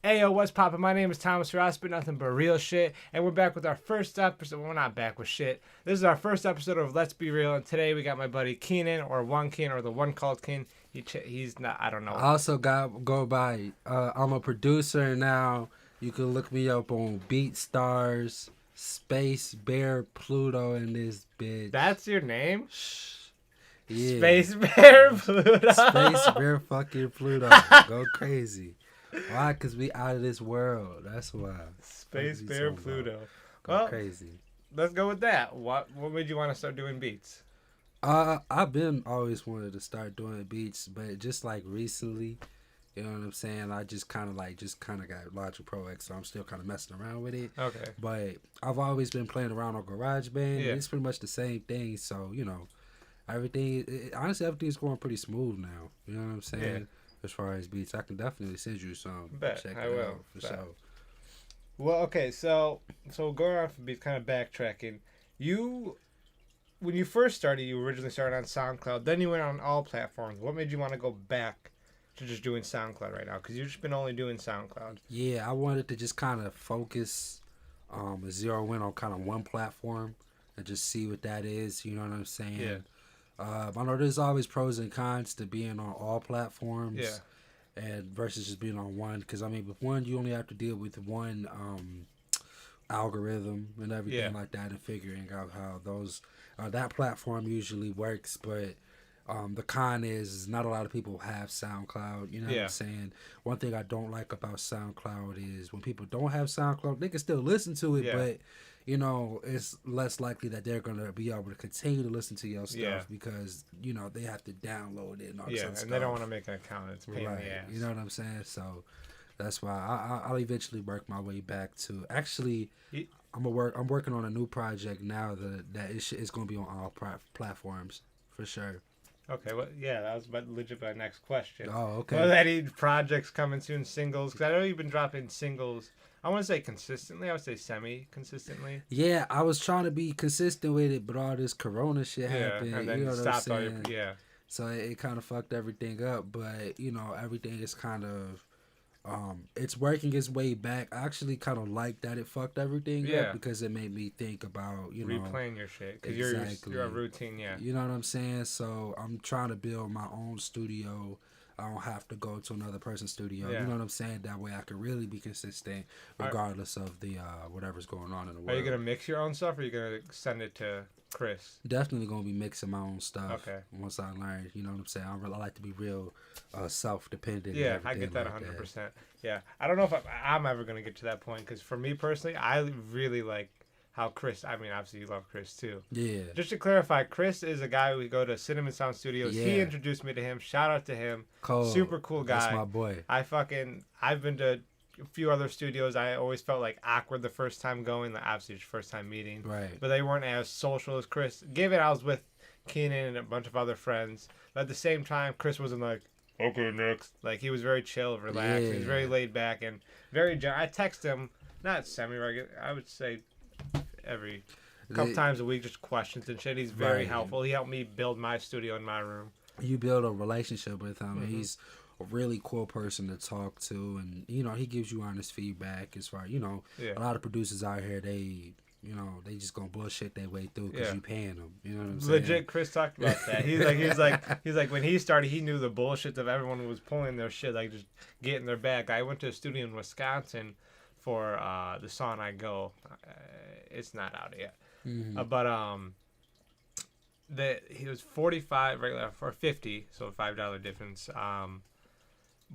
Ayo, what's poppin'? My name is Thomas Ross, but nothing but real shit. And we're back with our first episode. We're not back with shit. This is our first episode of Let's Be Real. And today we got my buddy Keenan, or One Keen, or the one called Keen. He's not, I don't know. I also go by, I'm a producer now. You can look me up on BeatStars, Space Bear Pluto, and this bitch. That's your name? Yeah. Space Bear Pluto. Space Bear fucking Pluto. Go crazy. Why? Because we out of this world. That's why. Space Bear Pluto. Go crazy. Let's go with that. What made you want to start doing beats? I've been always wanted to start doing beats, but just like recently, you know what I'm saying? I just kind of got Logic Pro X, so I'm still kind of messing around with it. Okay. But I've always been playing around on GarageBand. Yeah. It's pretty much the same thing. So, you know, honestly, everything's going pretty smooth now. You know what I'm saying? Yeah. As far as beats, I can definitely send you some. Bet, Check I it will. out for sure. Well, okay, so going on from beats, kind of backtracking. When you first started, you originally started on SoundCloud. Then you went on all platforms. What made you want to go back to just doing SoundCloud right now? Because you've just been only doing SoundCloud. Yeah, I wanted to just kind of focus, zero in on kind of one platform and just see what that is. You know what I'm saying? Yeah. I know there's always pros and cons to being on all platforms. Yeah. And versus just being on one. Because, I mean, with one, you only have to deal with one algorithm and everything like that and figuring out how that platform usually works. But the con is not a lot of people have SoundCloud. You know what I'm saying? One thing I don't like about SoundCloud is when people don't have SoundCloud, they can still listen to it, but you know, it's less likely that they're going to be able to continue to listen to your stuff because, you know, they have to download it and all that stuff. They don't want to make an account. It's a pain in the ass. You know what I'm saying? So that's why I'll eventually work my way back to... Actually, I'm working on a new project now that it's going to be on all platforms for sure. Okay, well, that was legit my next question. Oh, okay. Well, any projects coming soon, singles? Because I know you've been dropping singles... I want to say consistently. I would say semi-consistently. Yeah, I was trying to be consistent with it, but all this Corona shit happened. And then you know stopped what I'm saying? all So it kind of fucked everything up. But, you know, everything is kind of... it's working its way back. I actually kind of like that it fucked everything up because it made me think about, you know... replaying your shit. Because you're a routine, You know what I'm saying? So I'm trying to build my own studio. I don't have to go to another person's studio. You know what I'm saying? That way I can really be consistent regardless of the whatever's going on in the world. Are you going to mix your own stuff or are you going to send it to Chris? Definitely going to be mixing my own stuff. Okay. Once I learn, you know what I'm saying? I like to be real self-dependent. Yeah, I get that 100%. That. Yeah. I don't know if I'm ever going to get to that point because for me personally, I really like how Chris, I mean, obviously you love Chris too. Yeah. Just to clarify, Chris is a guy we go to Cinnamon Sound Studios. Yeah. He introduced me to him. Shout out to him. Cool. Super cool guy. That's my boy. I've been to a few other studios. I always felt like awkward the first time going. Like, obviously, it's your first time meeting. Right. But they weren't as social as Chris. Given I was with Keenan and a bunch of other friends. But at the same time, Chris wasn't like, okay, next. Like, he was very chill, relaxed. He was very laid back and very I text him, not semi-regular, I would say every couple times a week, just questions and shit. He's very helpful. He helped me build my studio in my room. You build a relationship with him, and he's a really cool person to talk to, and you know he gives you honest feedback. As far a lot of producers out here, they just gonna bullshit their way through because you paying them. You know what I'm saying? Legit, Chris talked about that. He's like when he started, he knew the bullshit of everyone who was pulling their shit, like just getting their back. I went to a studio in Wisconsin for the song I Go. It's not out yet. But he was $45 regular for $50, so a $5 difference.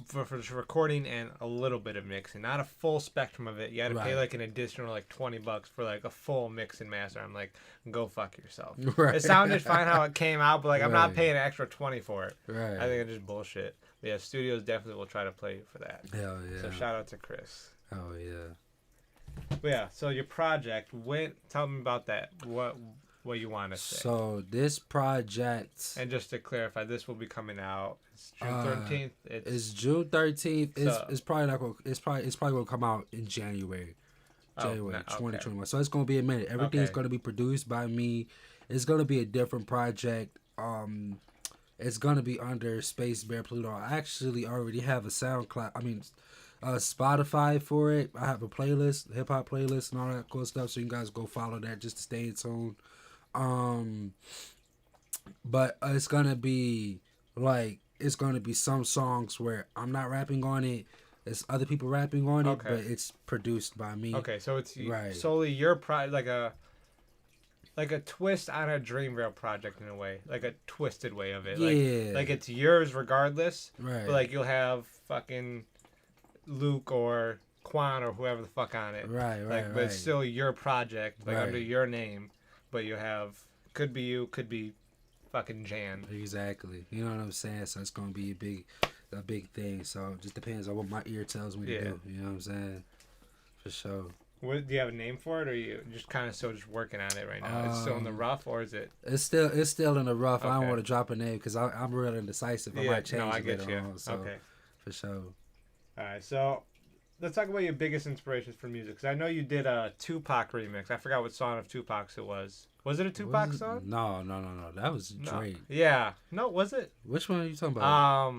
For recording and a little bit of mixing, not a full spectrum of it. You had to pay like an additional like $20 for like a full mix and master. I'm like, go fuck yourself. It sounded fine how it came out, but like I'm not paying an extra $20 for it. I think it's just bullshit. But yeah, studios definitely will try to play for that. Hell yeah. So shout out to Chris. Oh yeah. But yeah, so your project, tell me about that. What you want to say. So this project, and just to clarify, this will be coming out. It's June 13th. It's June 13th. It's probably not gonna. It's probably gonna come out in January. 2021. So it's gonna be a minute. Everything's gonna be produced by me. It's gonna be a different project. It's gonna be under Space Bear Pluto. I actually already have a SoundCloud. I mean, Spotify for it. I have a playlist, hip hop playlist, and all that cool stuff. So you guys go follow that just to stay in tune. But it's gonna be some songs where I'm not rapping on it. It's other people rapping on it, but it's produced by me. Okay, so it's solely your like a twist on a Dreamville project in a way, like a twisted way of it. Yeah. Like it's yours regardless. Right. But like you'll have fucking Luke or Quan or whoever the fuck on it. Right. But it's still your project, like under your name. But you have could be you, could be fucking Jan. Exactly. You know what I'm saying? So it's gonna be a big thing. So it just depends on what my ear tells me to do. You know what I'm saying? For sure. Do you have a name for it, or are you just kind of still just working on it right now? It's still in the rough, or is it? It's still in the rough. Okay. I don't want to drop a name because I'm real indecisive. I might change it later on. So, for sure. All right, so let's talk about your biggest inspirations for music. Because I know you did a Tupac remix. I forgot what song of Tupac's it was. Was it a Tupac song? No. That was Drake. Yeah. No, was it? Which one are you talking about?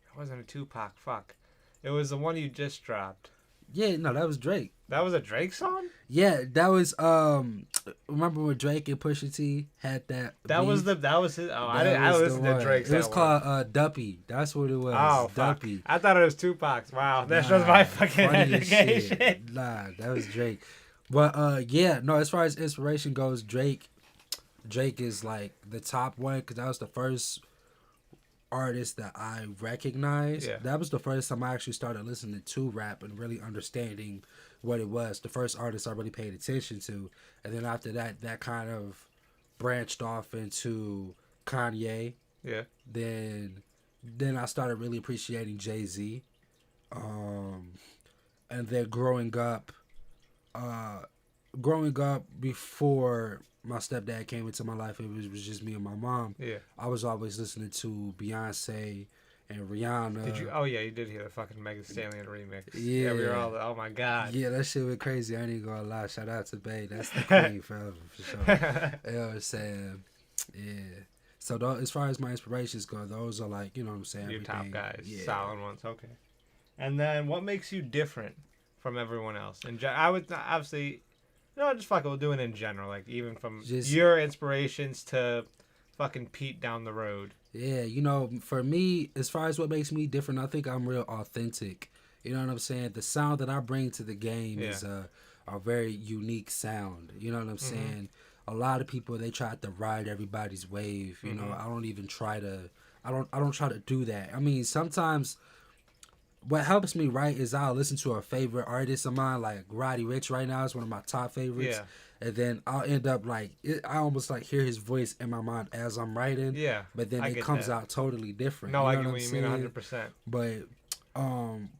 It wasn't a Tupac. Fuck. It was the one you just dropped. Yeah, no, that was Drake. That was a Drake song? Yeah, that was remember when Drake and Pusha T had that was his. Oh, I listened to Drake's. It was called Duppy. That's what it was. Oh, Duppy. Fuck. I thought it was Tupac's. Wow, that shows my fucking education. Nah, that was Drake. But yeah, no, as far as inspiration goes, Drake is like the top one because that was the first artist that I recognized. Yeah. That was the first time I actually started listening to rap and really understanding what it was. The first artist I really paid attention to. And then after that, that kind of branched off into Kanye. Yeah. Then I started really appreciating Jay-Z. And then growing up before my stepdad came into my life, it was just me and my mom. Yeah. I was always listening to Beyonce and Rihanna. Did you? Oh yeah, you did hear the fucking Megan Thee Stallion remix. Yeah, we were all. Oh my god. Yeah, that shit went crazy. I ain't gonna lie. Shout out to Bae. That's the queen forever for sure. You know what I'm saying? Yeah. So as far as my inspirations go, those are like, you know what I'm saying. Your top guys, yeah. Solid ones. Okay. And then what makes you different from everyone else? And I would obviously. No, just fuck it. We'll do it in general. Like, even from your inspirations to fucking Pete down the road. Yeah, you know, for me, as far as what makes me different, I think I'm real authentic. You know what I'm saying? The sound that I bring to the game is a very unique sound. You know what I'm saying? A lot of people, they try to ride everybody's wave. You know, I don't try to do that. I mean, sometimes what helps me, right, is I'll listen to a favorite artist of mine, like Roddy Ricch right now is one of my top favorites. Yeah. And then I'll end up I almost like hear his voice in my mind as I'm writing. Yeah. But then it comes out totally different. No, you know I get what you mean 100%. But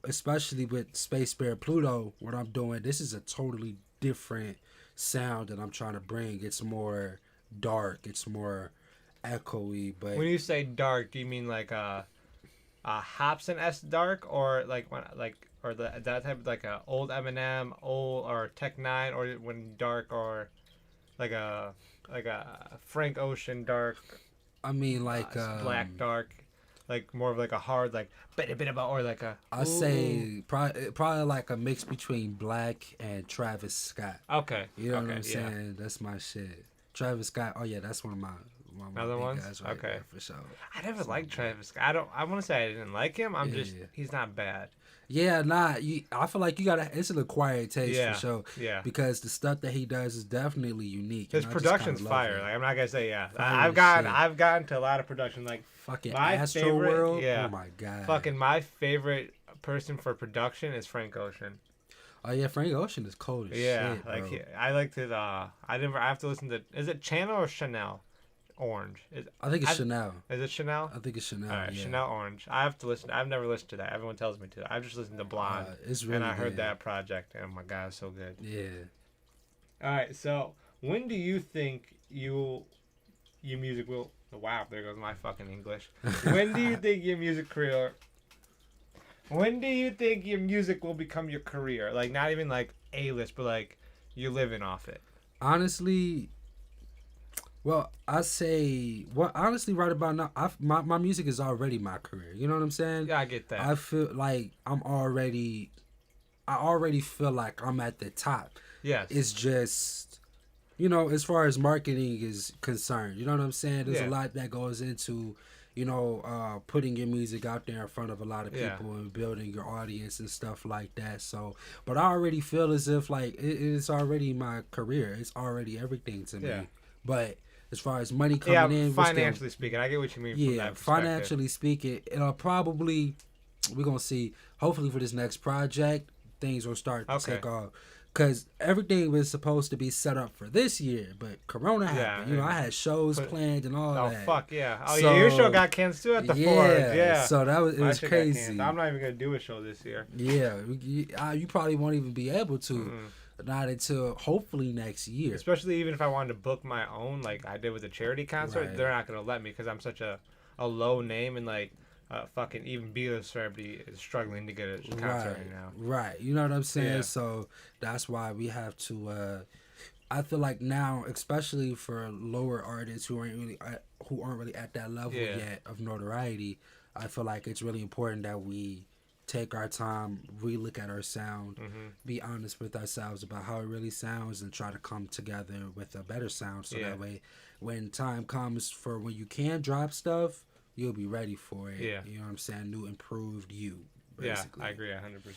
especially with Space Spirit Pluto, what I'm doing, this is a totally different sound that I'm trying to bring. It's more dark. It's more echoey. But when you say dark, do you mean like Hobson-esque dark, or that type of like a old Eminem, or Tech Nine, or when dark, or like a Frank Ocean dark? I mean like black dark, like more of like a hard like or like a. I say probably like a mix between Black and Travis Scott. Okay. You know what I'm saying? That's my shit. Travis Scott. Oh yeah, that's one of my. Other ones? Right okay. For sure. I never liked Travis Scott. I want to say I didn't like him. He's not bad. Yeah, I feel like it's an acquired taste for sure. Yeah. Because the stuff that he does is definitely unique. His production's fire. Like, I'm not gonna say I've gotten to a lot of production. Like fucking Astro World. Yeah. Oh my god. Fucking my favorite person for production is Frank Ocean. Oh yeah, Frank Ocean is cold as shit. Like I liked his. I have to listen to. Is it Channel or Chanel? Orange. I think it's Chanel. Is it Chanel? I think it's Chanel. All right, yeah. Chanel Orange. I have to listen. I've never listened to that. Everyone tells me to. I've just listened to Blonde. It's really and I heard good. that project, and oh my god, it's so good. Yeah. All right, so when do you think your music will? Wow, there goes my fucking English. When do you think your music career? When do you think your music will become your career? Like not even like A-list, but like you're living off it. Honestly, Well, I say, well, honestly, right about now, my music is already my career. You know what I'm saying? Yeah, I get that. I feel like I already feel like I'm at the top. Yes. It's just, you know, as far as marketing is concerned, you know what I'm saying? There's a lot that goes into, you know, putting your music out there in front of a lot of people and building your audience and stuff like that. So, but I already feel as if like it's already my career. It's already everything to me. But as far as money coming in, financially speaking, I get what you mean. From that financially speaking, it'll probably, we're gonna see. Hopefully for this next project, things will start to take off. Because everything was supposed to be set up for this year, but Corona happened. You know, I had shows planned and all that. Oh, fuck, yeah. Oh, so, yeah, your show got canceled at the Forge. Yeah. So it was crazy. I'm not even going to do a show this year. Yeah. You probably won't even be able to. Mm-hmm. Not until hopefully next year. Especially even if I wanted to book my own, like I did with a charity concert, they're not going to let me because I'm such a low name and, like, fucking even B-list celebrity is struggling to get a concert right now. Right. You know what I'm saying? Yeah. So that's why we have to. I feel like now, especially for lower artists who aren't really at that level yet of notoriety, I feel like it's really important that we take our time, relook at our sound, be honest with ourselves about how it really sounds, and try to come together with a better sound. So that way, when time comes for when you can drop stuff, you'll be ready for it. Yeah. You know what I'm saying? New, improved you, basically. Yeah, I agree 100%.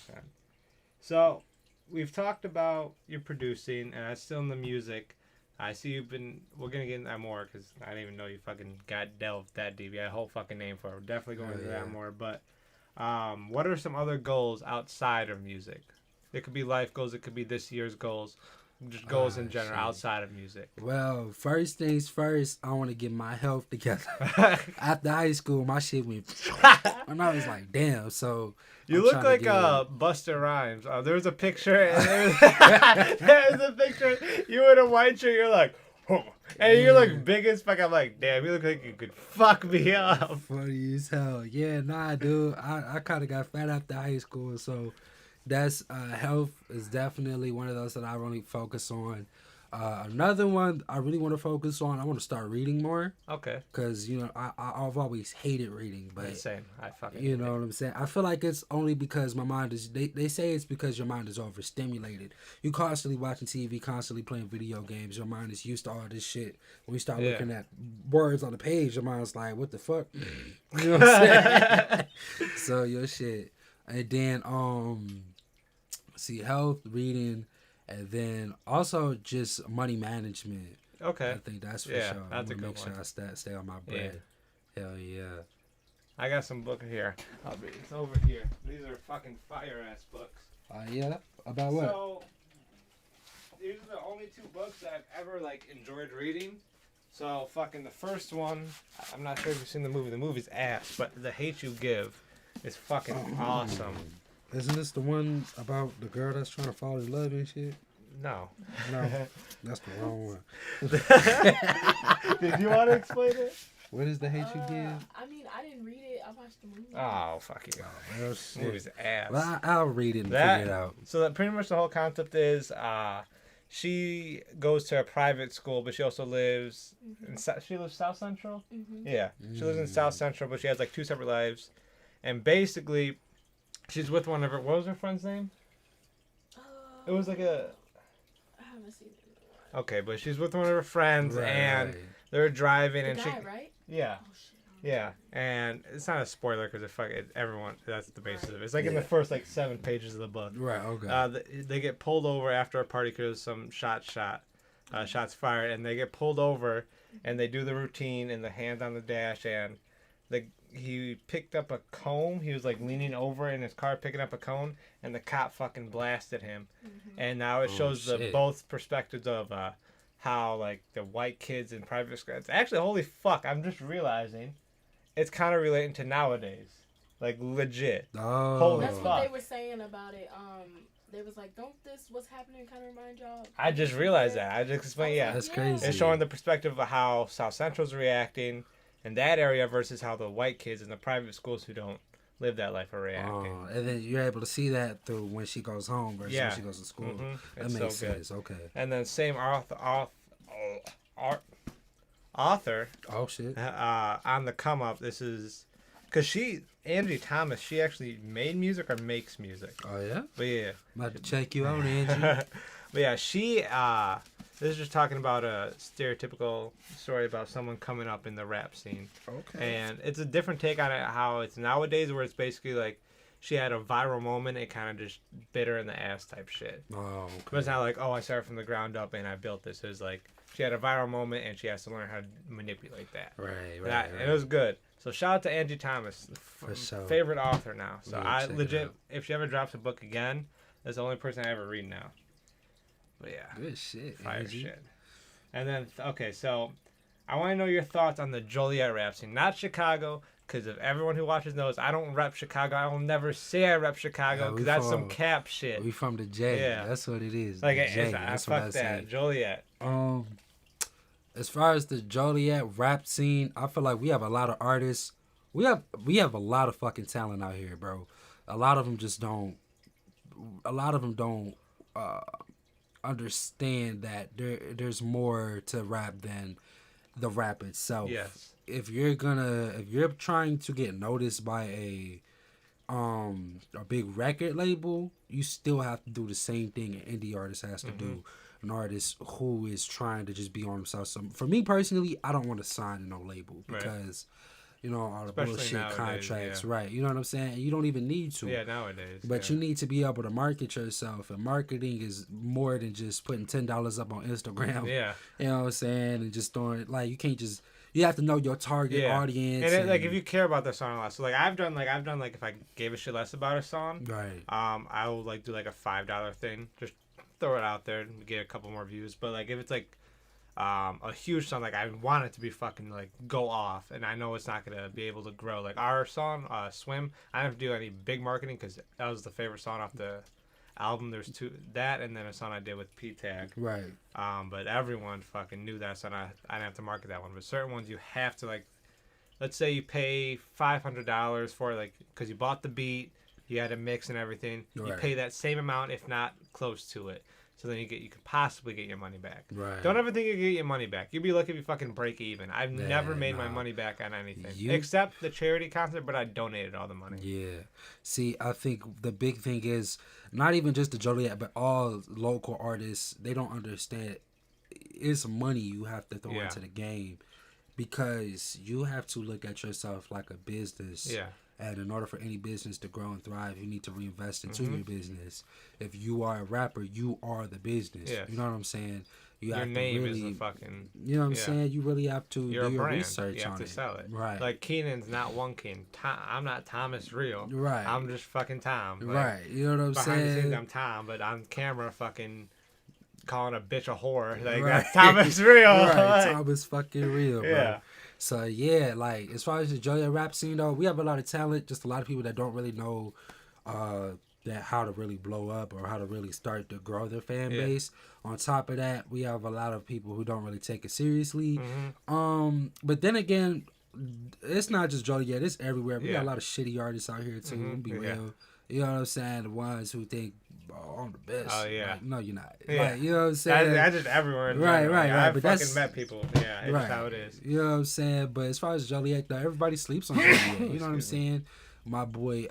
So, we've talked about your producing, and that's still in the music. I see you've been... We're going to get into that more, because I didn't even know you fucking got delved that deep. You had a whole fucking name for it. We're definitely going into that more. But, what are some other goals outside of music? It could be life goals. It could be this year's goals. Just goals in general, outside of music. Well, first things first, I want to get my health together. After high school, my shit went... and I was like, damn, so... You look like Busta Rhymes. There's a picture, and there's a picture, you in a white shirt, you're like, oh. And you look big as fuck. I'm like, damn, you look like you could fuck me up. Funny as hell. Yeah, nah, dude. I kind of got fat after high school, so... That's health is definitely one of those that I really focus on. Another one I really want to focus on. I want to start reading more. Okay. Because you know I've always hated reading, but same. I fucking. You know what I'm saying. I feel like it's only because my mind is. They say it's because your mind is overstimulated. You constantly watching TV, constantly playing video games. Your mind is used to all this shit. When you start looking at words on the page, your mind's like, "What the fuck?" You know what I'm saying? So your shit, and then see health, reading, and then also just money management. Okay. I think that's for sure. That's a good make sure I stay on my bread. Yeah. Hell yeah. I got some book here. It's over here. These are fucking fire ass books. Yeah. About what? So these are the only two books that I've ever like enjoyed reading. So fucking the first one, I'm not sure if you've seen the movie. The movie's ass, but The Hate U Give is fucking awesome. Isn't this the one about the girl that's trying to fall in love and shit? No, that's the wrong one. Did you want to explain it? What is The Hate U Give? I mean, I didn't read it. I watched the movie. Oh, fuck you. Well, this movie's ass. Well, I'll read it and figure it out. So that pretty much the whole concept is she goes to a private school, but she also lives in she lives South Central? Mm-hmm. Yeah. She lives in South Central, but she has like two separate lives. And basically... She's with one of her... What was her friend's name? It was like a... I haven't seen it. Okay, but she's with one of her friends, and they're driving, and guy, right? Yeah. Oh, shit. Yeah, and it's not a spoiler because everyone... That's the basis of it. It's like in the first, 7 pages of the book. Right, okay. They get pulled over after a party because some shots fired, and they get pulled over, and they do the routine, and the hand on the dash, and... He picked up a cone. He was leaning over in his car picking up a cone, and the cop fucking blasted him. Mm-hmm. And now it shows both perspectives of how the white kids in private schools. Actually, holy fuck! I'm just realizing it's kind of relating to nowadays, legit. Oh, holy that's fuck. What they were saying about it. They was like, don't what's happening kind of remind y'all? I just realized that. I just explained. Yeah, that's crazy. It's showing the perspective of how South Central's reacting. In that area versus how the white kids in the private schools who don't live that life are reacting. And then you're able to see that through when she goes home versus when she goes to school. Mm-hmm. That makes sense. Okay. And then same author. Oh shit. On the come up. This is because Angie Thomas, she actually made music or makes music. Oh yeah. But yeah, I'm about to check you out, Angie. But yeah, she this is just talking about a stereotypical story about someone coming up in the rap scene. Okay. And it's a different take on it, how it's nowadays, where it's basically like she had a viral moment, it kind of just bit her in the ass type shit. Oh, okay. But it's not like, oh, I started from the ground up and I built this. It was like she had a viral moment and she has to learn how to manipulate that. Right. And it was good. So shout out to Angie Thomas, favorite author now. So I legit, if she ever drops a book again, that's the only person I ever read now. But yeah. Good shit. Fire Angie. shit. And then, okay, so I want to know your thoughts on the Joliet rap scene. Not Chicago, because if everyone who watches knows, I don't rep Chicago. I will never say I rep Chicago, because that's some cap shit. We from the J. Yeah. That's what it is. Like, J. I fuck that. Joliet. As far as the Joliet rap scene, I feel like we have a lot of artists. We have a lot of fucking talent out here, bro. A lot of them just don't. A lot of them don't understand that there's more to rap than the rap itself. Yes. If you're trying to get noticed by a big record label, you still have to do the same thing an indie artist has to do. An artist who is trying to just be on themselves. So for me personally, I don't want to sign to no label because, you know, all the bullshit nowadays, contracts, right? You know what I'm saying? You don't even need to. Yeah, nowadays. But you need to be able to market yourself, and marketing is more than just putting $10 up on Instagram. Yeah. You know what I'm saying? And just throwing it, like, you can't just. You have to know your target audience. And like if you care about the song a lot, so like I've done if I gave a shit less about a song, right? I will like do like a $5 thing, just throw it out there and get a couple more views. But like if it's like a huge song, like I want it to be fucking like go off, and I know it's not gonna be able to grow. Like our song, Swim, I don't have to do any big marketing because that was the favorite song off the album. There's that and then a song I did with P-Tag. Right. But everyone fucking knew that song. I didn't have to market that one. But certain ones you have to, like, let's say you pay $500 for it, like, because you bought the beat, you had a mix and everything. Right. You pay that same amount, if not close to it. So then you can possibly get your money back. Right. Don't ever think you get your money back. You'll be lucky if you fucking break even. I've never made my money back on anything. Except the charity concert, but I donated all the money. Yeah. See, I think the big thing is not even just the Joliet, but all local artists, they don't understand it's money you have to throw into the game because you have to look at yourself like a business. Yeah. And in order for any business to grow and thrive, you need to reinvest into your business. If you are a rapper, you are the business. Yes. You know what I'm saying? Your name is the fucking... You know what I'm saying? You really have to do your research on it. You have to sell it. Right. Like Keenan's not one Keenan. I'm not Thomas Reil. Right. I'm just fucking Tom. Like, right. You know what I'm saying? Behind the scenes, I'm Tom, but on camera, fucking calling a bitch a whore. Like, that's Thomas Reil. Right. Thomas fucking Reil, bro. Yeah. So, yeah, like, as far as the Joliet rap scene, though, we have a lot of talent. Just a lot of people that don't really know that how to really blow up or how to really start to grow their fan base. On top of that, we have a lot of people who don't really take it seriously. But then again, it's not just Joliet. It's everywhere. We got a lot of shitty artists out here, too. Be real. You know what I'm saying? The ones who think, oh, I'm the best. Oh, yeah. Like, no, you're not. Yeah. Like, you know what I'm saying? That's just everywhere. Right. I've but fucking met people. Yeah, it's just how it is. You know what I'm saying? But as far as Joliet, though, everybody sleeps on Joliet. You know what I'm saying? My boy,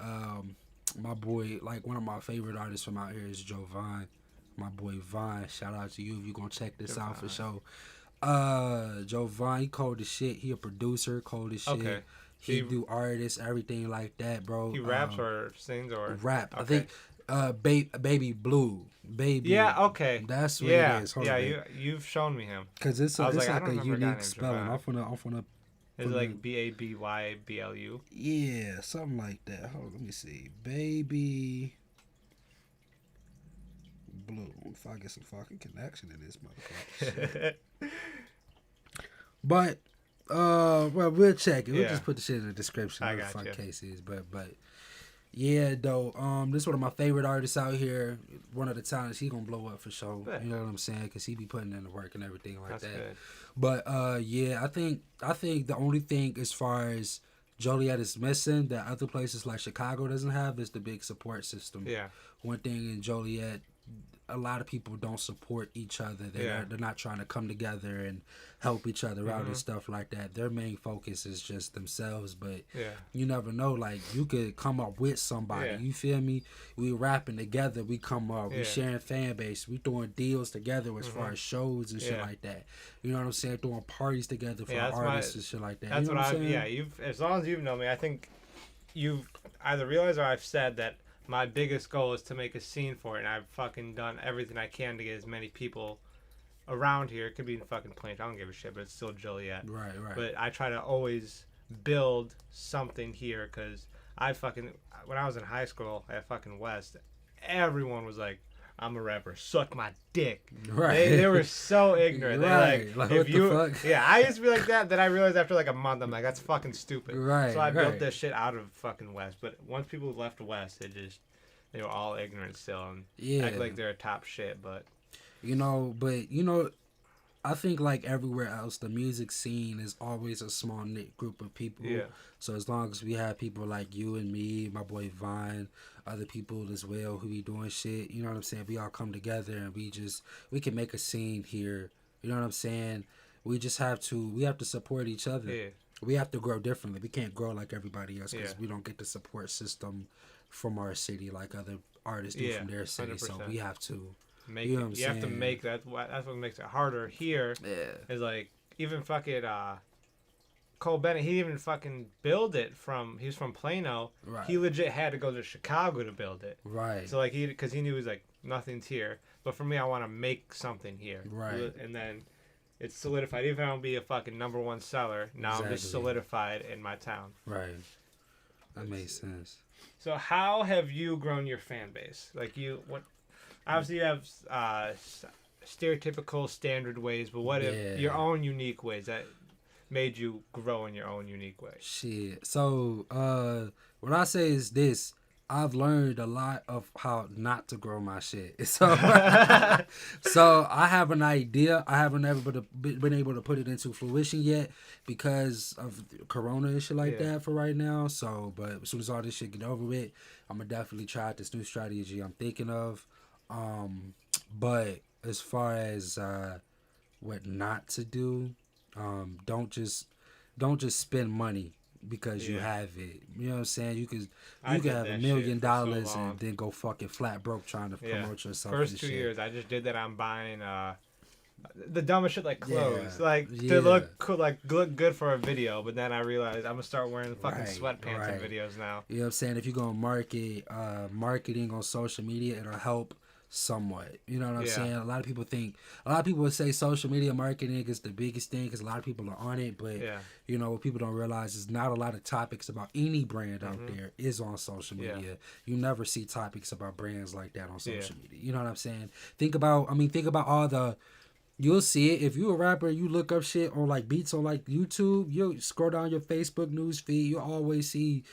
like one of my favorite artists from out here is Joe Vine. My boy Vine, shout out to you if you gonna check this out for sure. Joe Vine, he cold as shit. He a producer, cold as shit. Okay. He do artists, everything like that, bro. He raps or sings or rap. Okay. I think Babyblu. Baby. Yeah, okay. That's what it is. Hold you've shown me him. Because it's like a unique spelling. I'm gonna is it like Babyblu? Yeah, something like that. Hold on, let me see. Babyblu. If I get some fucking connection in this motherfucker. But well, we'll check it. We'll just put the shit in the description. What the fuck case is, but yeah, though. This is one of my favorite artists out here. One of the talents, he gonna blow up for sure. Yeah. You know what I'm saying? Because he be putting in the work and everything like that. Good. But yeah, I think the only thing as far as Joliet is missing that other places like Chicago doesn't have is the big support system. Yeah. One thing in Joliet a lot of people don't support each other. They're not trying to come together and help each other out and stuff like that. Their main focus is just themselves, but you never know. Like, you could come up with somebody. You feel me? We rapping together. We come up. We sharing fan base. We doing deals together as far as shows and shit like that. You know what I'm saying? Doing parties together for artists and shit like that. That's you know what I'm saying? You've, as long as you've known me, I think you've either realized or I've said that my biggest goal is to make a scene for it, and I've fucking done everything I can to get as many people around here. It could be in fucking Plains. I don't give a shit, but it's still Joliet. Right. But I try to always build something here, because when I was in high school at fucking West, everyone was like, I'm a rapper, suck my dick. Right. They were so ignorant. Right. Like if what the fuck? Yeah, I used to be like that. Then I realized after like a month, I'm like, that's fucking stupid. Right. So I built this shit out of fucking West. But once people left West, they were all ignorant still and act like they're a top shit. But I think like everywhere else, the music scene is always a small knit group of people. Yeah. So as long as we have people like you and me, my boy Vine, other people as well who be doing shit, you know what I'm saying? We all come together and we can make a scene here. You know what I'm saying? We have to support each other. Yeah. We have to grow differently. We can't grow like everybody else because we don't get the support system from our city like other artists do from their city. 100%. So we have to make you have to make that. That's what makes it harder here. Yeah. Is like even fucking Cole Bennett. He didn't even fucking build it he was from Plano. Right. He legit had to go to Chicago to build it. Right. So like because he knew he was like nothing's here. But for me, I want to make something here. Right. And then it's solidified. Even if I don't be a fucking #1 seller, now I'm just solidified in my town. Right. That makes sense. So how have you grown your fan base? Like obviously you have stereotypical standard ways, but what if your own unique ways that made you grow in your own unique way? Shit. So what I say is this. I've learned a lot of how not to grow my shit. So, so I have an idea. I haven't ever been able to put it into fruition yet because of Corona and shit like that for right now. So, but as soon as all this shit get over with, I'm gonna definitely try this new strategy I'm thinking of. But as far as what not to do, don't just spend money because you have it. You know what I'm saying? You could have $1 million and then go fucking flat broke trying to promote yourself. First 2 years, I just did that. I'm buying the dumbest shit like clothes, to look cool, look good for a video. But then I realized I'm gonna start wearing fucking sweatpants in videos now. You know what I'm saying? If you're gonna marketing on social media, it'll help somewhat. You know what I'm saying? A lot of people would say social media marketing is the biggest thing because a lot of people are on it, but you know what people don't realize is not a lot of topics about any brand out there is on social media. You never see topics about brands like that on social media. You know what I'm saying? Think about all the. You'll see it if you're a rapper. You look up shit on like beats on like YouTube. You'll scroll down your Facebook news feed. You always see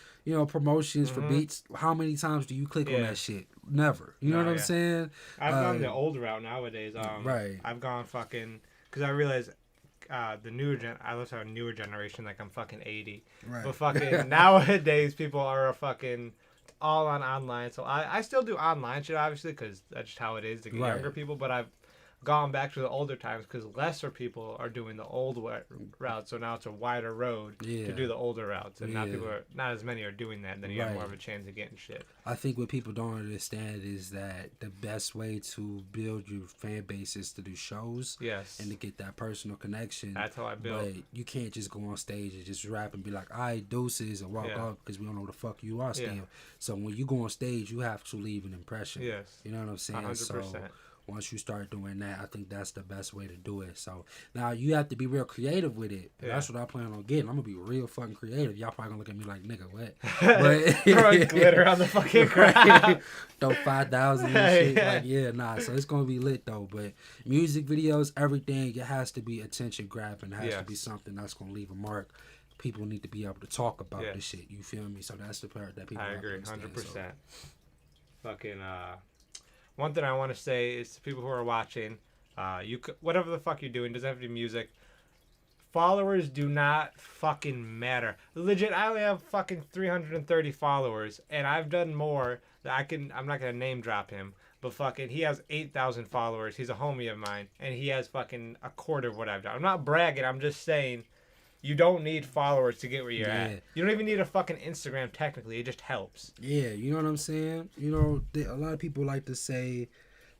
promotions for beats. How many times do you click on that shit? Never. You know what I'm saying? I've gone the old route nowadays. I've gone fucking because I realize the newer I live to a newer generation. Like I'm fucking 80. Right. But fucking nowadays people are fucking all on online. So I still do online shit obviously because that's just how it is to get younger people. But I've gone back to the older times because lesser people are doing the old route, so now it's a wider road to do the older routes, and now not as many are doing that. And then you have more of a chance of getting shit. I think what people don't understand is that the best way to build your fan base is to do shows, and to get that personal connection. That's how I build. But you can't just go on stage and just rap and be like, "I deuces" and walk off because we don't know who the fuck you are still. So when you go on stage, you have to leave an impression. Yes, you know what I'm saying. 100%. So once you start doing that, I think that's the best way to do it. So now you have to be real creative with it. That's what I plan on getting. I'm gonna be real fucking creative. Y'all probably gonna look at me like, nigga, what? But throwing glitter on the fucking crowd. Throw 5,000 and shit. So it's gonna be lit though. But music videos, everything, it has to be attention grabbing. It has to be something that's gonna leave a mark. People need to be able to talk about this shit. You feel me? So that's the part that people. I agree, 100%. Fucking one thing I want to say is to people who are watching, whatever the fuck you're doing, doesn't have to be music. Followers do not fucking matter. Legit, I only have fucking 330 followers, and I've done more that I'm not gonna name drop him, but fucking he has 8,000 followers. He's a homie of mine, and he has fucking a quarter of what I've done. I'm not bragging. I'm just saying, you don't need followers to get where you're at. You don't even need a fucking Instagram technically. It just helps. Yeah, you know what I'm saying? You know, a lot of people like to say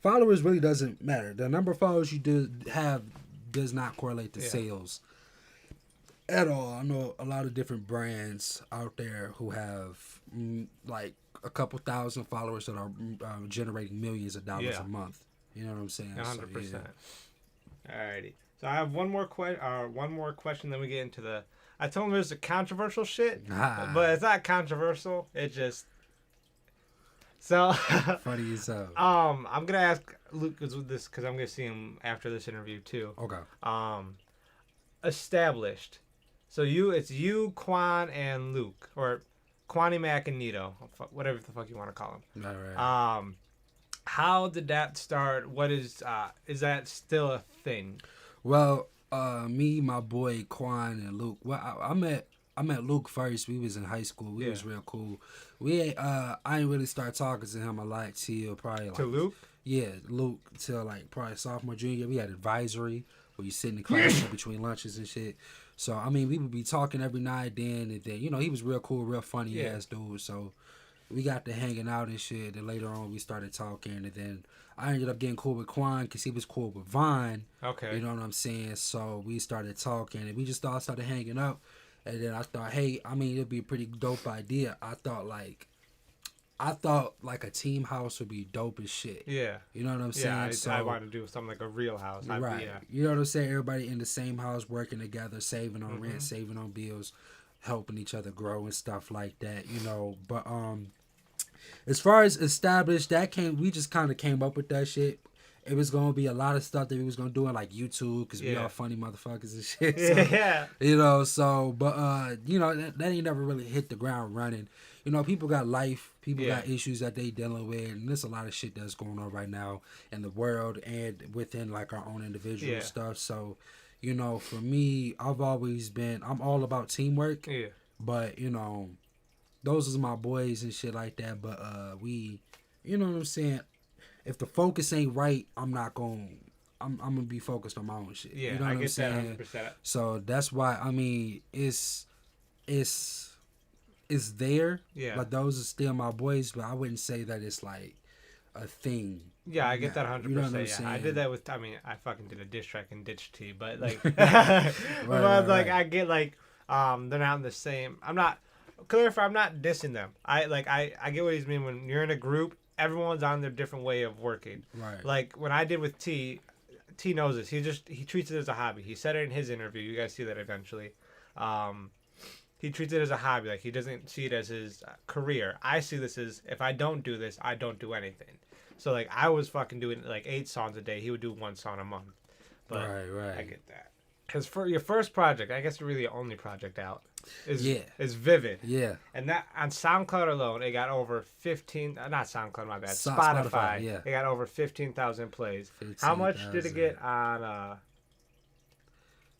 followers really doesn't matter. The number of followers you do have does not correlate to sales at all. I know a lot of different brands out there who have like a couple thousand followers that are generating millions of dollars a month. You know what I'm saying? 100%. So, alrighty. So I have one more question. Then we get into the. I told him it was a controversial shit, but it's not controversial. It just. So. Funny as hell. I'm gonna ask Luke this because I'm gonna see him after this interview too. Okay. Established. So it's you, Quan, and Luke, or Kwani Mac and Nito, whatever the fuck you want to call them. All right. How did that start? What is that still a thing? Well, me, my boy Quan, and Luke. Well, I met Luke first. We was in high school. We was real cool. I didn't really start talking to him a lot till probably like. To Luke? Yeah, Luke till like probably sophomore, junior. We had advisory where you sit in the class between lunches and shit. So I mean, we would be talking every night and then you know he was real cool, real funny ass dude. So we got to hanging out and shit. And later on, we started talking, and then I ended up getting cool with Quan because he was cool with Vine. Okay. You know what I'm saying? So we started talking, and we just all started hanging up. And then I thought, hey, I mean, it'd be a pretty dope idea. I thought like a team house would be dope as shit. Yeah. You know what I'm saying? Yeah, I wanted to do something like a real house. Right. You know what I'm saying? Everybody in the same house working together, saving on rent, saving on bills, helping each other grow and stuff like that, you know. But as far as established, we just kind of came up with that shit. It was going to be a lot of stuff that we was going to do on like YouTube because we all funny motherfuckers and shit. So, you know, but you know, that ain't never really hit the ground running. You know, people got life, people got issues that they dealing with, and there's a lot of shit that's going on right now in the world and within like our own individual stuff. So, you know, for me, I'm all about teamwork. Yeah. But, you know, those are my boys and shit like that. But you know what I'm saying? If the focus ain't right, I'm gonna be focused on my own shit. Yeah, you know what I get I'm saying? that 100%. So that's why, I mean, it's there. Yeah. But those are still my boys, but I wouldn't say that it's like a thing. Yeah, I get that 100%. You know what I'm saying? I did that with, I mean, I fucking did a diss track and ditch T, but like, right. I get like, they're not in the same, I'm not dissing them. I get what he's mean when you're in a group, everyone's on their different way of working. Right. Like when I did with T knows this. He treats it as a hobby. He said it in his interview. You guys see that eventually. He treats it as a hobby. Like he doesn't see it as his career. I see this as if I don't do this, I don't do anything. So like I was fucking doing like 8 songs a day. He would do 1 song a month. But right. I get that. Because for your first project, I guess really the only project out is Vivid. Yeah. And that on SoundCloud alone, it got over 15. Not SoundCloud, my bad. Spotify. Yeah. It got over 15,000 plays. 15, How much did it get on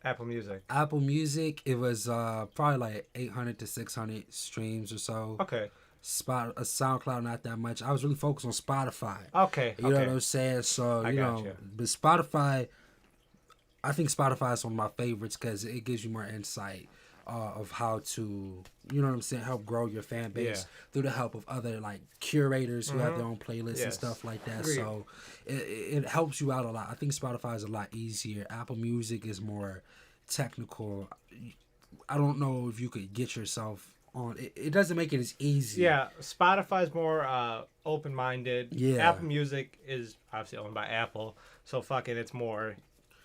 Apple Music? Apple Music, it was probably like 800 to 600 streams or so. Okay. SoundCloud, not that much. I was really focused on Spotify. Okay. You know what I'm saying? So, you know, but Spotify, I think Spotify is one of my favorites because it gives you more insight of how to, you know what I'm saying, help grow your fan base through the help of other like curators who have their own playlists and stuff like that. Agreed. So it helps you out a lot. I think Spotify is a lot easier. Apple Music is more technical. I don't know if you could get yourself on it. It doesn't make it as easy. Yeah, Spotify's more open-minded. Yeah. Apple Music is obviously owned by Apple, so fucking it's more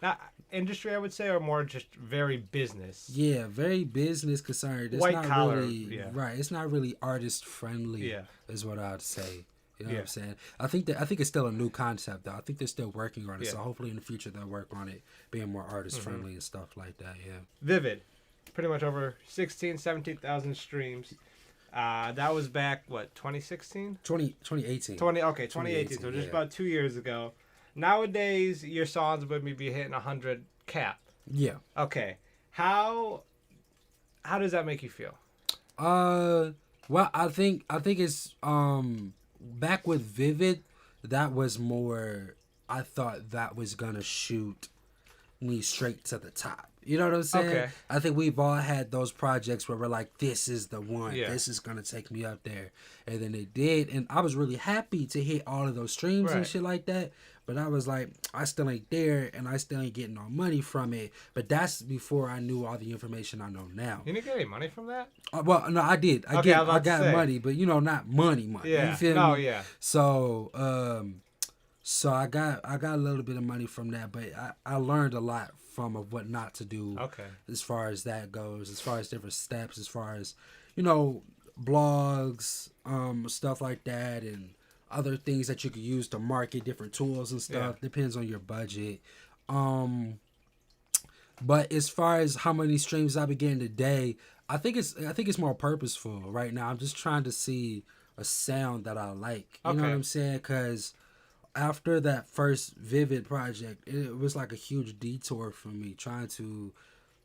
not industry, I would say, or more just very business. Yeah, very business concerned. It's White not collar, really, right. It's not really artist friendly. Yeah, is what I'd say. You know what I'm saying? I think it's still a new concept though. I think they're still working on it. So hopefully in the future they'll work on it being more artist friendly and stuff like that. Yeah. Vivid, pretty much over 17,000 streams. That was back 2016? 2018. 2018. So just about 2 years ago. Nowadays, your songs would be hitting 100 cap. Yeah. Okay. How does that make you feel? Well, I think it's back with Vivid. that was more. I thought that was gonna shoot me straight to the top. You know what I'm saying? Okay. I think we've all had those projects where we're like, this is the one. Yeah. This is going to take me up there. And then it did. And I was really happy to hit all of those streams and shit like that. But I was like, I still ain't there and I still ain't getting no money from it. But that's before I knew all the information I know now. You didn't get any money from that? Well, no, I did. I got money, but not money. Yeah. You feel me? No, yeah. So, so I got a little bit of money from that, but I learned a lot from of what not to do. Okay. As far as that goes, as far as different steps, as far as blogs, stuff like that, and other things that you could use to market different tools and stuff. Yeah. Depends on your budget. But as far as how many streams I be getting today, I think it's more purposeful right now. I'm just trying to see a sound that I like. You know what I'm saying? Because after that first Vivid project, it was like a huge detour for me trying to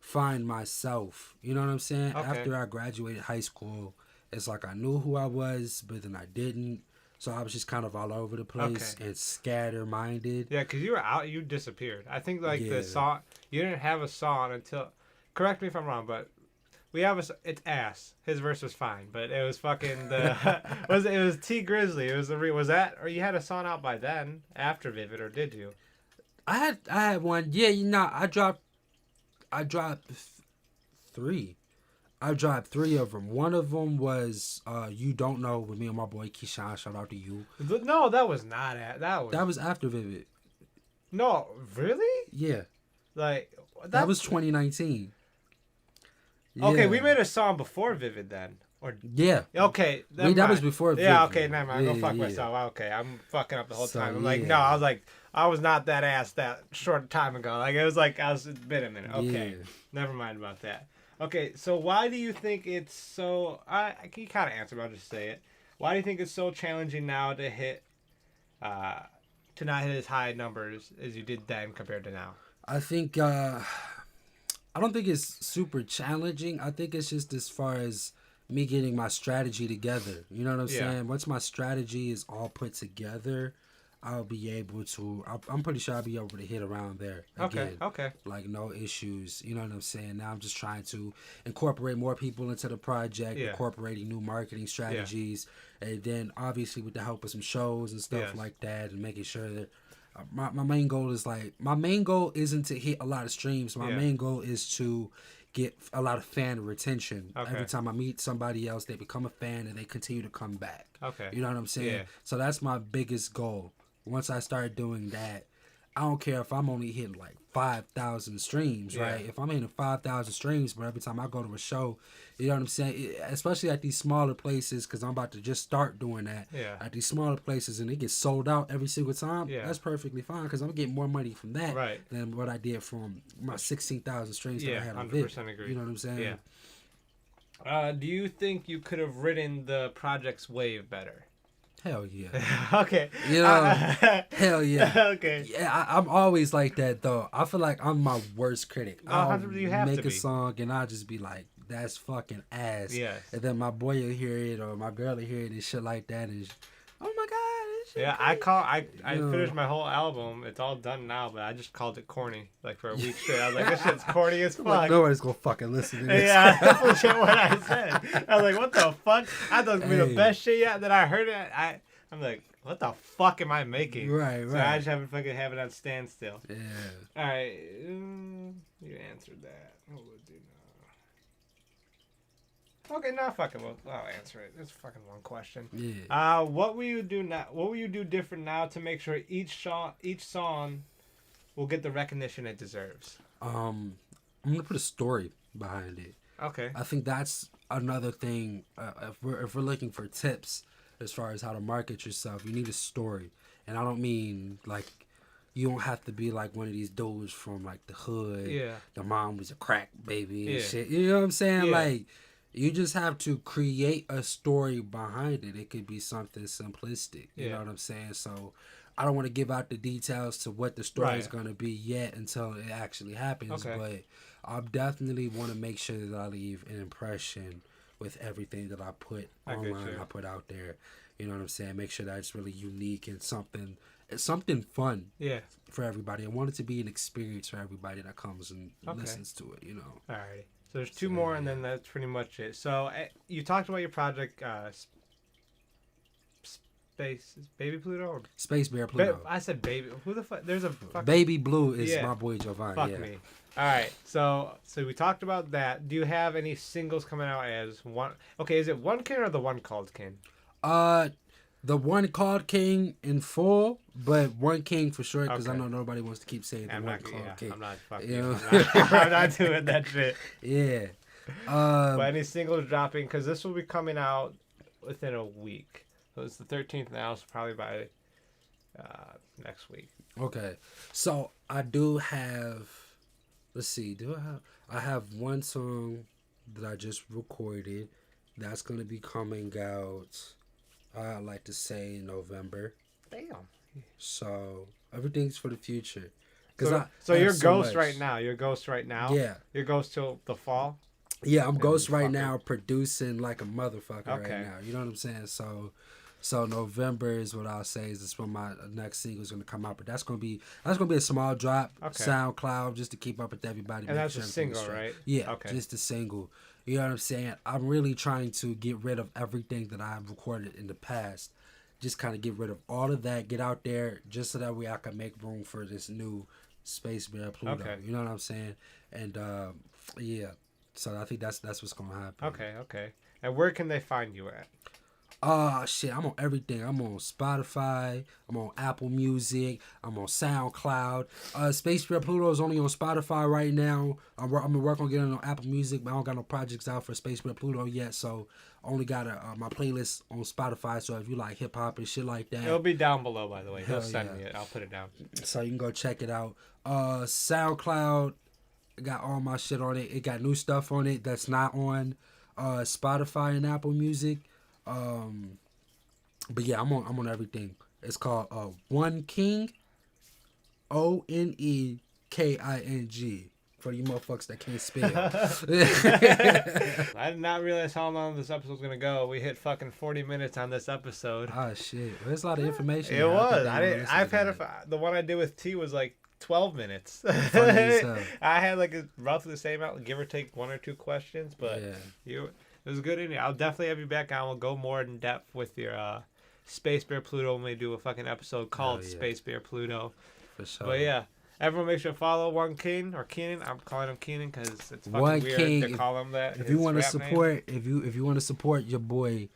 find myself. You know what I'm saying? Okay. After I graduated high school, it's like I knew who I was, but then I didn't. So I was just kind of all over the place and scatter-minded. Yeah, because you were out, you disappeared. I think the song, you didn't have a song until, correct me if I'm wrong, but we have it's Ass. His verse was fine, but it was fucking it was T Grizzly. It was was that, or you had a song out by then after Vivid, or did you? I had one. Yeah, I dropped 3. I dropped 3 of them. One of them was You Don't Know with me and my boy Keyshawn. Shout out to you. No, that was not that was after Vivid. No, really? Yeah. Like that was 2019. Yeah. Okay, we made a song before Vivid then. Or yeah. Okay. That was before Vivid. Yeah, okay, never mind. I'm gonna fuck myself. Okay, I'm fucking up the whole time. I'm like, no, I was not that ass that short time ago. Like, it was like, it's been a minute. Okay. Yeah. Never mind about that. Okay, so why do you think it's so, you kind of answer, but I'll just say it. Why do you think it's so challenging now to not hit as high numbers as you did then compared to now? I think, I don't think it's super challenging. I think it's just as far as me getting my strategy together. You know what I'm saying? Once my strategy is all put together, I'll be able to, I'm pretty sure I'll be able to hit around there again. Okay. Like, no issues. You know what I'm saying? Now I'm just trying to incorporate more people into the project, incorporating new marketing strategies, and then obviously with the help of some shows and stuff like that, and making sure that my main goal isn't to hit a lot of streams. My main goal is to get a lot of fan retention. Every time I meet somebody else, they become a fan and they continue to come back. You know what I'm saying? So that's my biggest goal. Once I start doing that, I don't care if I'm only hitting like 5,000 streams, right? If I'm hitting 5,000 streams, but every time I go to a show, you know what I'm saying? Especially at these smaller places, because I'm about to just start doing that. At these smaller places, and it gets sold out every single time. That's perfectly fine, because I'm getting more money from that than what I did from my 16,000 streams that I had on Vid. 100% agree. You know what I'm saying? Do you think you could have ridden the project's wave better? Hell yeah. Okay. You know, hell yeah. Okay. Yeah, I'm always like that, though. I feel like I'm my worst critic. I'll make a song and I'll just be like, that's fucking ass. Yes. And then my boy will hear it or my girl will hear it and shit like that. And oh my God. Yeah, I finished my whole album. It's all done now, but I just called it corny, like, for a week straight. I was like, this shit's corny as fuck. Like, nobody's gonna fucking listen to this. Yeah, that's legit what I said. I was like, what the fuck? I thought it was gonna be the best shit yet. Then I heard it. I'm like, what the fuck am I making? Right. So I just haven't fucking have it on standstill. Yeah. All right, you answered that. What would I do now? Okay, now fucking I'll answer it. It's fucking one question. Yeah. What will you do now? What will you do different now to make sure each song will get the recognition it deserves? I'm gonna put a story behind it. Okay. I think that's another thing. If we're looking for tips as far as how to market yourself, you need a story, and I don't mean like you don't have to be like one of these dudes from like the hood. Yeah. The mom was a crack baby and shit. You know what I'm saying? Yeah. Like. You just have to create a story behind it. It could be something simplistic. You know what I'm saying? So I don't want to give out the details to what the story is going to be yet until it actually happens. Okay. But I definitely want to make sure that I leave an impression with everything that I put online, I put out there. You know what I'm saying? Make sure that it's really unique and something fun. Yeah. For everybody. I want it to be an experience for everybody that comes and listens to it. You know. Alrighty. So there's two more, and then that's pretty much it. So you talked about your project, Baby Pluto or Space Bear Pluto. I said baby. Who the fuck? There's a fuck. Babyblu is my boy Giovanni. Fuck me. All right. So we talked about that. Do you have any singles coming out as one? Okay, is it One King or the One Called King? The One Called King in full, but One King for sure, because I know nobody wants to keep saying the One Called King. I'm not fucking. You know? I'm not doing that shit. Yeah. But any singles dropping? Because this will be coming out within a week. So it's the 13th now, so probably by next week. Okay. So I do have, let's see, I have one song that I just recorded that's going to be coming out, I'd like to say in November. Damn. So everything's for the future. So you're Ghost right now. You're Ghost right now? Yeah. You're Ghost till the fall? Yeah, I'm Ghost right now, producing like a motherfucker right now. You know what I'm saying? So November is what I'll say is when my next single is gonna come out. But that's gonna be a small drop, SoundCloud, just to keep up with everybody. And that's a single, right? Yeah, just a single. You know what I'm saying? I'm really trying to get rid of everything that I've recorded in the past. Just kind of get rid of all of that, get out there, just so that way I can make room for this new Space Bear Pluto. Okay. You know what I'm saying? And yeah. So I think that's what's gonna happen. Okay. And where can they find you at? Shit, I'm on everything. I'm on Spotify. I'm on Apple Music. I'm on SoundCloud. Space Bear Pluto is only on Spotify right now. I'm gonna work on getting on Apple Music, but I don't got no projects out for Space Bear Pluto yet. So only got my playlist on Spotify. So if you like hip hop and shit like that, it'll be down below, by the way. He'll send me it. I'll put it down. So you can go check it out. SoundCloud got all my shit on it. It got new stuff on it that's not on Spotify and Apple Music. But yeah, I'm on everything. It's called One King, ONEKING. For you motherfuckers that can't spell. I did not realize how long this episode was gonna go. We hit fucking 40 minutes on this episode. Oh shit, well, there's a lot of information. It was. The one I did with T was like 12 minutes. I had like roughly the same amount, give or take one or two questions, but it was good in here. I'll definitely have you back on. We'll go more in depth with your Space Bear Pluto when we do a fucking episode called Space Bear Pluto. For sure. But yeah, everyone make sure to follow One King or Keenan. I'm calling him Keenan because it's fucking One weird King, to call him that. If you want to support, if you want to support your boy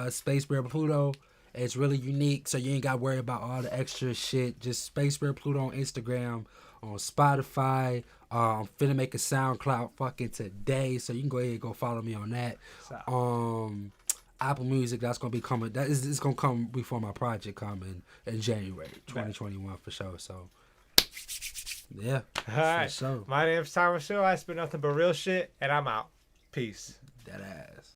Space Bear Pluto, it's really unique. So you ain't got to worry about all the extra shit. Just Space Bear Pluto on Instagram, on Spotify. I'm finna make a SoundCloud fucking today, so you can go ahead and go follow me on that. Apple Music, that's gonna be coming. It's gonna come before my project coming in January 2021 for sure. So yeah, all right. for sure. My name's Thomas Hill. I spit nothing but real shit, and I'm out. Peace. That ass.